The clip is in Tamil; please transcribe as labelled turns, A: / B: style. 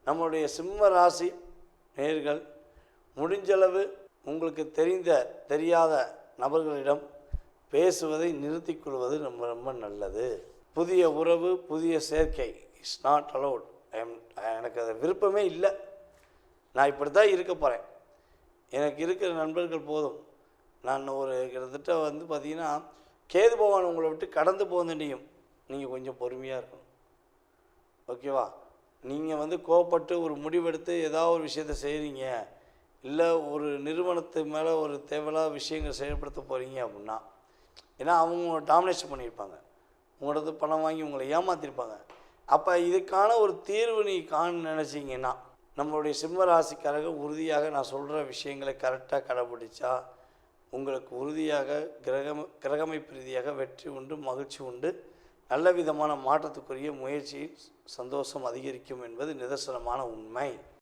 A: நம்மளுடைய சிம்ம ராசி நேயர்கள் முடிஞ்சளவு உங்களுக்கு தெரியாத நபர்களிடம் பேசுவதை நிறுத்திக் கொள்வது ரொம்ப ரொம்ப நல்லது. புதிய உறவு, புதிய சேர்க்கை இஸ் நாட் அலோட். எனக்கு அது விருப்பமே இல்லை. நான் இப்படி தான் இருக்க போகிறேன். எனக்கு இருக்கிற நண்பர்கள் போதும். நான் ஒரு கிட்டத்தட்ட பார்த்திங்கன்னா கேது பகவான் உங்களை விட்டு கடந்து போனதையும் நீங்கள் கொஞ்சம் பொறுமையாக இருக்கணும். ஓகேவா? நீங்கள் கோவப்பட்டு ஒரு முடிவெடுத்து ஏதாவது ஒரு விஷயத்தை செய்கிறீங்க, இல்லை ஒரு நிறுவனத்து மேலே ஒரு தேவையில்லாத விஷயங்கள் செயல்படுத்த போகிறீங்க அப்படின்னா, ஏன்னா அவங்க டாமினேஷன் பண்ணியிருப்பாங்க, உங்களோட பணம் வாங்கி உங்களை ஏமாற்றிருப்பாங்க. அப்போ இதுக்கான ஒரு தீர்வு நீ நினச்சிங்கன்னா, நம்மளுடைய சிம்ம ராசிக்காரர்கள் உறுதியாக நான் சொல்கிற விஷயங்களை கரெக்டாக கடைப்பிடிச்சா உங்களுக்கு உறுதியாக கிரகமைப்பு ரீதியாக வெற்றி உண்டு, மகிழ்ச்சி உண்டு, நல்ல விதமான மாற்றத்துக்குரிய முயற்சியில் சந்தோஷம் அதிகரிக்கும் என்பது நிதர்சனமான உண்மை.